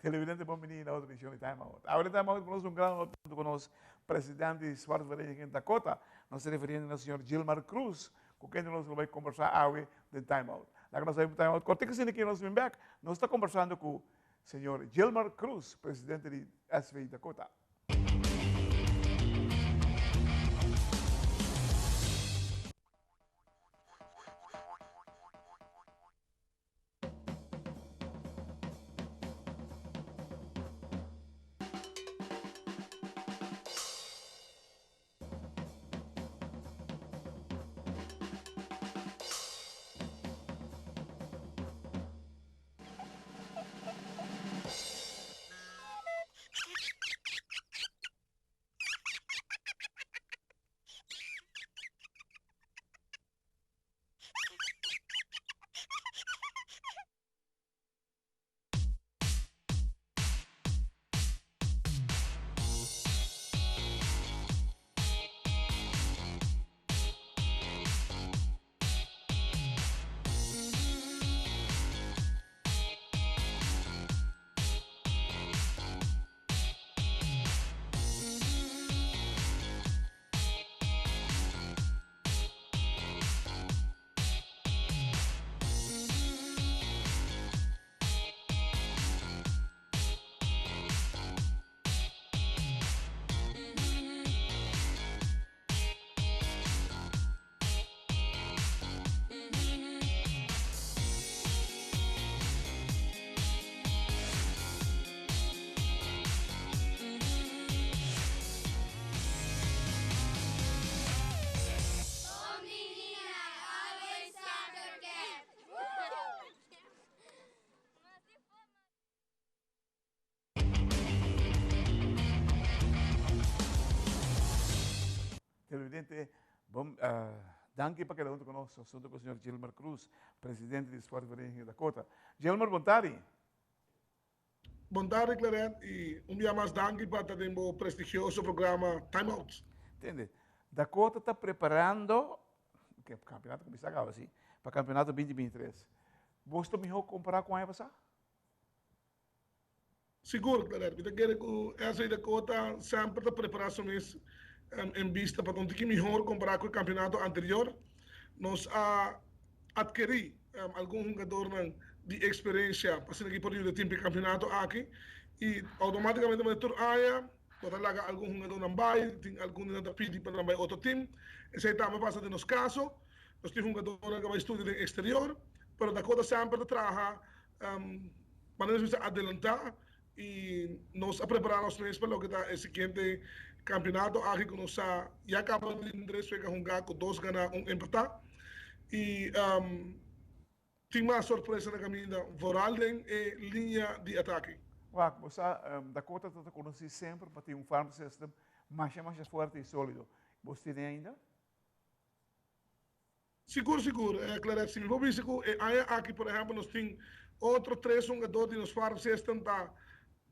Televidente, bom menino na outra edição de Time Out. Agora Time Out conosco um grande notando conosco presidente de Swart Vereniging em Dakota, nós se referindo ao senhor Gilmar Cruz, com quem nós vamos conversar hoje de Time Out. Lá que nós saímos de Time Out, corte que aqui nós vamos back, nós estamos conversando com o senhor Gilmar Cruz, presidente de SV Dakota. Televidente, bom, danke para cada um conosco, junto com o senhor Gilmar Cruz, presidente de Swart Vereniging Dakota. Gilmar, bom tarde. Bom tarde, Clarence, e dia mais danke para o prestigioso programa Time Out. Entende? Dakota está preparando, que o campeonato começa agora, assim, para o campeonato 2023. Você melhor comparar com a época? Seguro, Clarence. Eu quero que essa Dakota sempre está preparando em vista para que melhor comparar com o campeonato anterior. Nós adquirimos algum jogador de experiência para ser aqui por o tempo de campeonato aqui e automaticamente na tour área pode lá algum jogador não vai, tem algum não pedir para não vai outro time. Esse aí também passa de nos casos. Nós temos um jogador que vai estudar no exterior, mas Dakota sempre trabalha para nos adelantar e nós preparamos para o que está esse seguinte campeonato aqui que nós já acabamos de 3 jogar com 2 ganhar, 1 empatar e tem uma surpresa na caminhada Voralden e linha de ataque. Você, Dakota está conhecido sempre para ter um farm system mais forte e sólido. Você tem ainda? Seguro. Clarence, se me for visto que aqui, por exemplo, nós temos outros 3 jogadores nos farm system está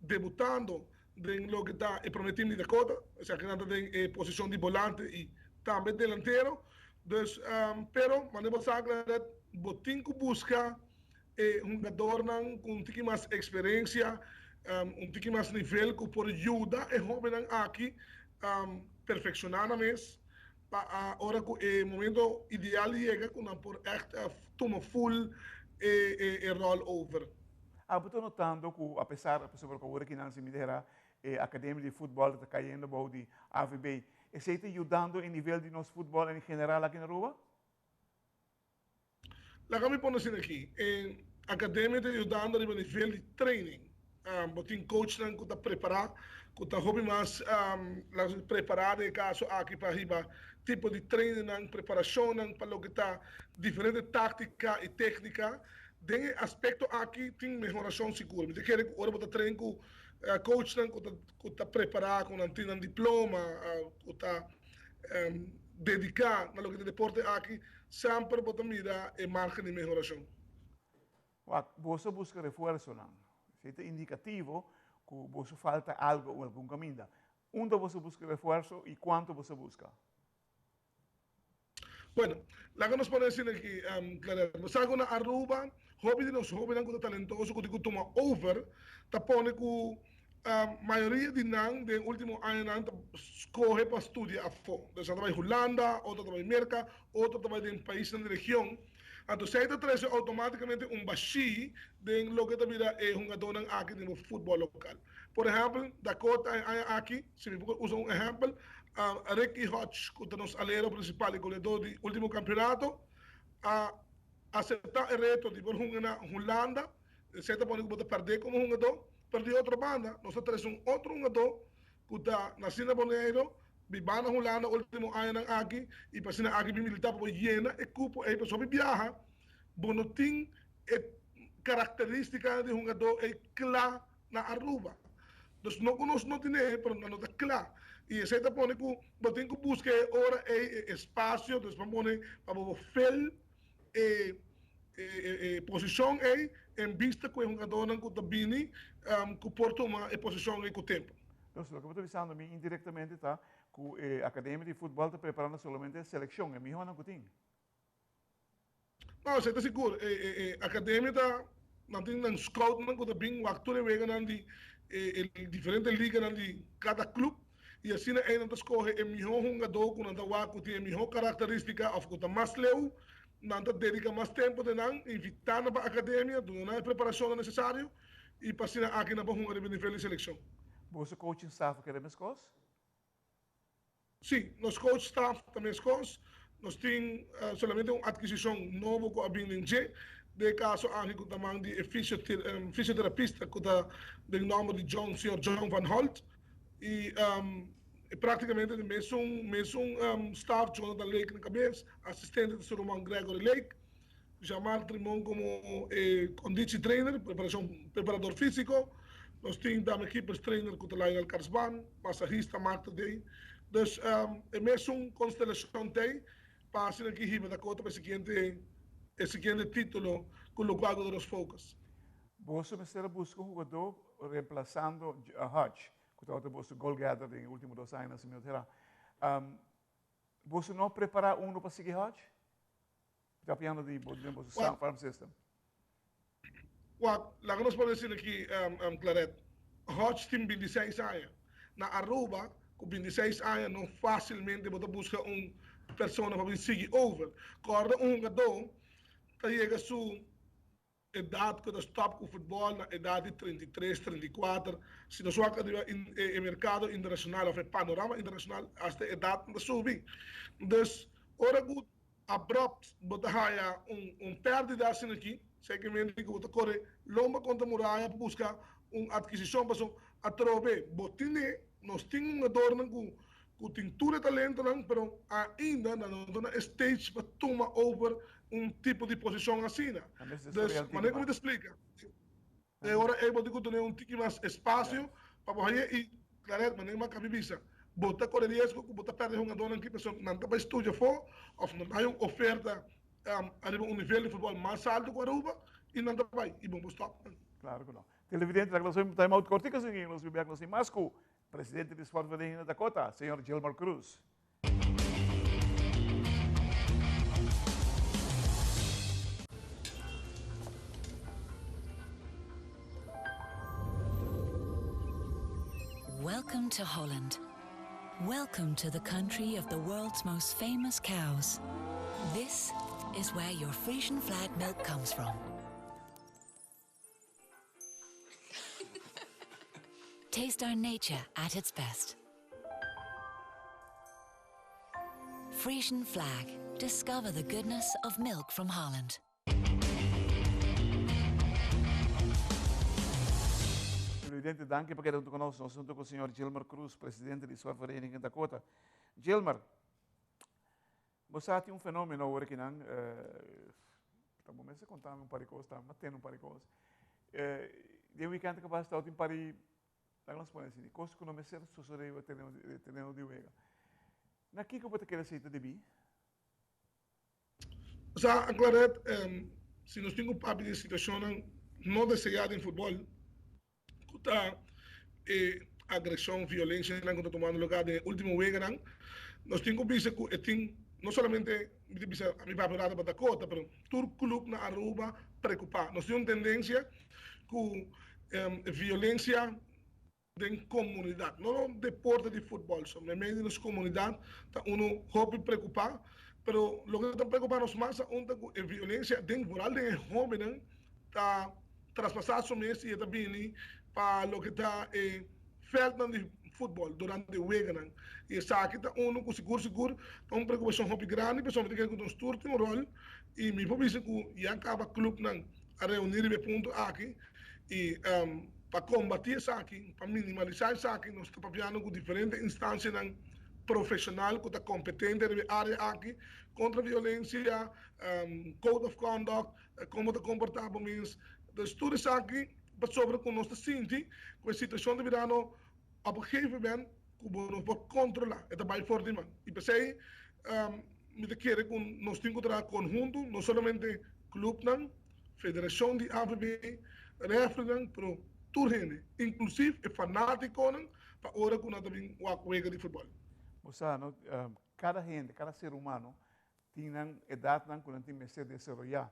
debutando em lo que está prometido de Dakota, o sea, que está em posição de volante e também delantero. Pero, manemos a aclarar, botín que busca un jogador com um pouquinho mais experiência, um pouquinho mais nível, que pode ajudar o jovem aqui perfeccionar mesmo, para a hora que o momento ideal chega, quando por toma full roll over. Estou notando que, apesar de pessoa que não se me dirá, a academia de futebol está caindo para de AVB, está ajudando em nível de nosso futebol em geral aqui na Aruba? La que me pone assim aqui, a academia está ajudando a nível de training. Tem coach que está preparado, que está mais preparado em caso aqui para arriba, tipo de training, preparação para o que está diferente tática e técnica. De aspecto aqui tem melhoração segura. Eu quero que agora você treine com coach que está preparado, com um diploma, que está dedicado a lo que é deporte aqui, sempre você mira e marca de melhoração. Você busca reforço, não? É indicativo que você falta algo ou algum caminho. Onde você busca reforço e quanto você busca? Bueno, lá que nós podemos dizer aqui, claro, nós sabe na Aruba, hobby de nós, hobby não talentoso, que toma over, tá pone que a maioria de nang de último ano nang escorre para estudar a fora. Então, trabalha em Holanda, outro trabalha em América, outro trabalha em países da região. Então, se aí traz automaticamente baixi de lo que também é jogador aqui no futebol local. Por exemplo, Dakota aqui, se me usa exemplo, Ricky Hodge, que é o nosso alero principal e goleador do último campeonato, aceitar o reto de jogar na Holanda, aceita para que perder como jogador, perder outra banda, nós temos outro jogador que está na Sina Boneiro, vive na Holanda, último ano aqui, e para Sina aqui militar para llena, e cupo, e pessoa viaja, bonotim, característica de jogador é clara na Aruba. Então, nós não temos, mas não está claro. E esse é pone que você tem que buscar ora espaço, então pone para o fel posição em vista que o jogador não está bem, que pode tomar a posição com o tempo. Então, o que eu estou dizendo indiretamente está que a academia de futebol está preparando somente a seleção, é melhor não que tem. Não, você está seguro. A academia está não tem um scout não que está bem, o ator é de diferentes ligas de cada clube. E assim ainda não escolhe o melhor jogador que não tem a melhor característica, ou que está mais leu, não dedica mais tempo de não invitar para a academia, dar a preparação necessária e passar aqui na boa de nível de seleção. Você coaching staff quer mais coisas? Sim, nós coach staff também coisas. Nós temos somente uma aquisição nova com a BNG, de caso aqui que também de fisioterapista que está do nome de Sr. John Van Holt. E praticamente mesmo staff Jonathan Lake na cabeça, assistente de Sr. Roman Gregory Lake, Jamal Trimon como condition trainer, preparador físico, nós temos também equipes trainer que está lá em Alcarzban, massagista Marta Day, então é mesmo constelação tem para ser aqui riba da cota para o seguinte título com o quadro dos focos. Você me será buscando um jogador reemplazando a Hodge, que está o goal gathering nos últimos 2 anos, assim, você não prepara para seguir Hodge? Está pensando de farm system? Lá que nós podemos dizer aqui, Claret, Hodge tem 26 anos. Na Aruba, com 26 anos, não facilmente você busca pessoa para seguir over. Quando jogador chega a sua idade que está com o futebol, na idade de 33, 34, se nós vamos em mercado internacional, ou panorama internacional, esta idade não sube. Então, ora que abrupt, você há pérdida assim aqui, segmento que você corre longa contra a muralha para buscar uma adquisição, para a trove, botine, nós temos um adorno com tintura talento, mas ainda não na stage para tomar over tipo de posição assim. Então, maneira como te explica. Agora eu digo que tem tique mais espaço para você e, claro, maneira mais capibisa. Bota correr risco, bota perder jogador aqui, pessoa não está para estudar fora, ou não há uma oferta a nível de futebol mais alto que a Aruba, e não está para aí. E vamos stop. Claro que não. Televidente, nós vamos time out cortico, nós vamos ver mais com presidente do Sport Vereniging Dakota, Sr. Gilmar Cruz. Welcome to Holland. Welcome to the country of the world's most famous cows. This is where your Frisian flag milk comes from. Taste our nature at its best. Frisian flag. Discover the goodness of milk from Holland. Presidente, danke por quedar conosco. Nós estamos com o Sr. Gilmar Cruz, presidente do Sport Vereniging Dakota. Gilmar, você tem fenômeno agora que não... Estamos a contar par de coisas, estamos tendo par de coisas. De weekend que basta, tem par de... Nós podemos dizer, coisas que não me servem, só eu tenho de ver. Na que você quer dizer de mim? Já, claro, se nós temos uma de situação não desejada em futebol, agressão, violência, não está tomando lugar no último week, nós temos visto que tem no solamente a mi papelada para Dakota, pero todo club na Aruba preocupado. Nós temos tendência com violência de comunidade, não deporte de futebol, só no meio das comunidades, tá uno hobby preocupado, pero lo que está preocupando mais é a violência dentro moral de jovens, tá traspassar o mês e também para o que está faltando de futebol durante o weekend. E essa aqui está uno com seguro, tá uma preocupação hobby grande, pessoal que com os turnos tem um rol e me pode dizer que já acaba clube não a reunir e ponto aqui e para combater isso aqui, para minimalizar isso aqui, nós estamos trabalhando com diferentes instâncias profissionais que estão competentes na área aqui contra a violência, code of conduct, como te comportar com meus. Então, tudo isso aqui sobre como nós sentimos com a situação de verano, a um momento que nós podemos controlar, é trabalho forte, man. E pensei, me quero que nós temos que trabalhar conjunto, não somente clube, federação de AVB, referendum, pero turgene, inclusive é fanático para hora que nós também juega de futebol. Moça, cada gente, cada ser humano tem idade que não tem que se desenvolver.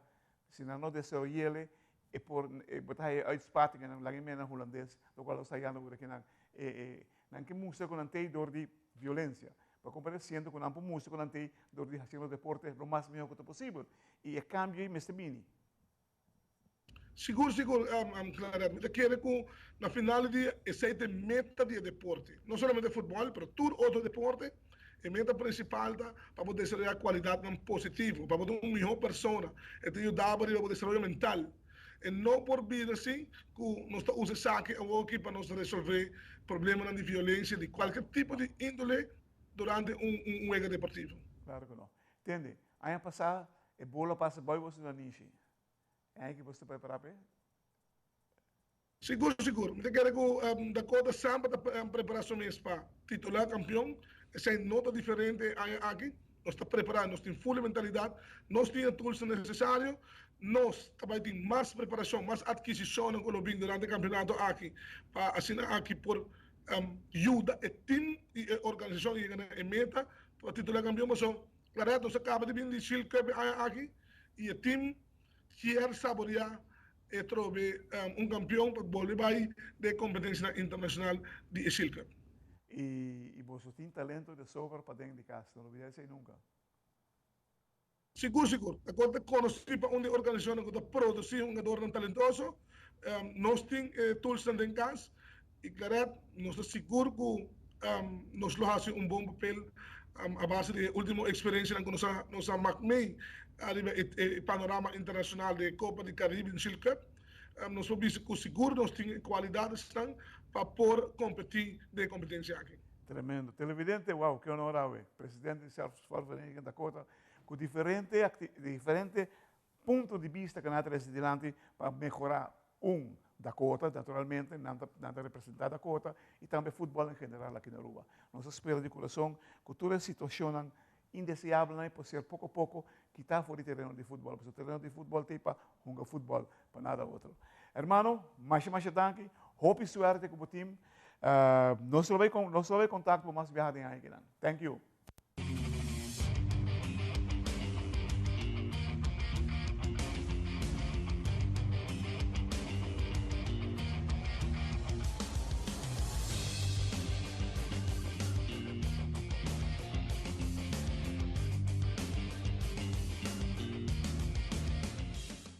Se não desenvolver ele, é por botar uitspating en lang men en holandês, do qual está ganhando por aqui não que música não tem dor de violência. Para comparecendo com ampo música não tem dor de fazer o deporte o mais melhor que possível. E é cambio e mestre mini. Seguro, claro. Eu quero que na final de essa meta de deporte, não somente futebol, mas todo outro deporte, a meta principal para poder desarrollar qualidade positiva, para poder uma melhor pessoa, e te ajudar para o desenvolvimento mental. E não por vir assim, que nós usamos isso aqui para nós resolver problemas de violência de qualquer tipo de índole durante jogo deportivo. Claro que não. Entende? Ano passado, a bola passa bem você na niche. É que você vai preparar? Seguro. Eu quero que Dakota sempre preparação para titular campeão. Essa é nota diferente aqui. Nós estamos preparados, nós temos full mentalidade, nós temos tools necessários, nós também temos mais preparação, mais adquisição no Colômbia durante o campeonato aqui, para assinar aqui por ajuda e time e organização e meta para titular campeão. Mas, claro, nós acabamos de vir de Shield Cup aqui e o time quer saborear e trovar campeão para voltar de competência internacional de Shield Cup. E você tem talento de soccer para dentro de casa, não olvide isso nunca. Seguro. Agora, conheci para uma organização que produz jogador talentoso, nós temos tools dentro de casa e, claro, nós estamos seguros que nós fazemos bom papel a base da última experiência que nós McMahon a panorama internacional de Copa de Caribe e Shield Cup. Nós podemos que seguro nós temos qualidades para poder competir de competência aqui. Tremendo. Televidente, uau, que honor, presidente de Salvador Dakota, com diferente pontos de vista que nós temos adiante para melhorar Dakota, naturalmente, nada representar Dakota, e também futebol em geral aqui na Aruba. Nós esperamos de coração que toda a situação indeseável por ser pouco a pouco quitar fora do terreno de futebol, porque o terreno de futebol tem para jogar futebol, para nada outro. Hermano, mais danke, hope suerte com o time. Nós só vai contato para mais viagens aqui. Thank you.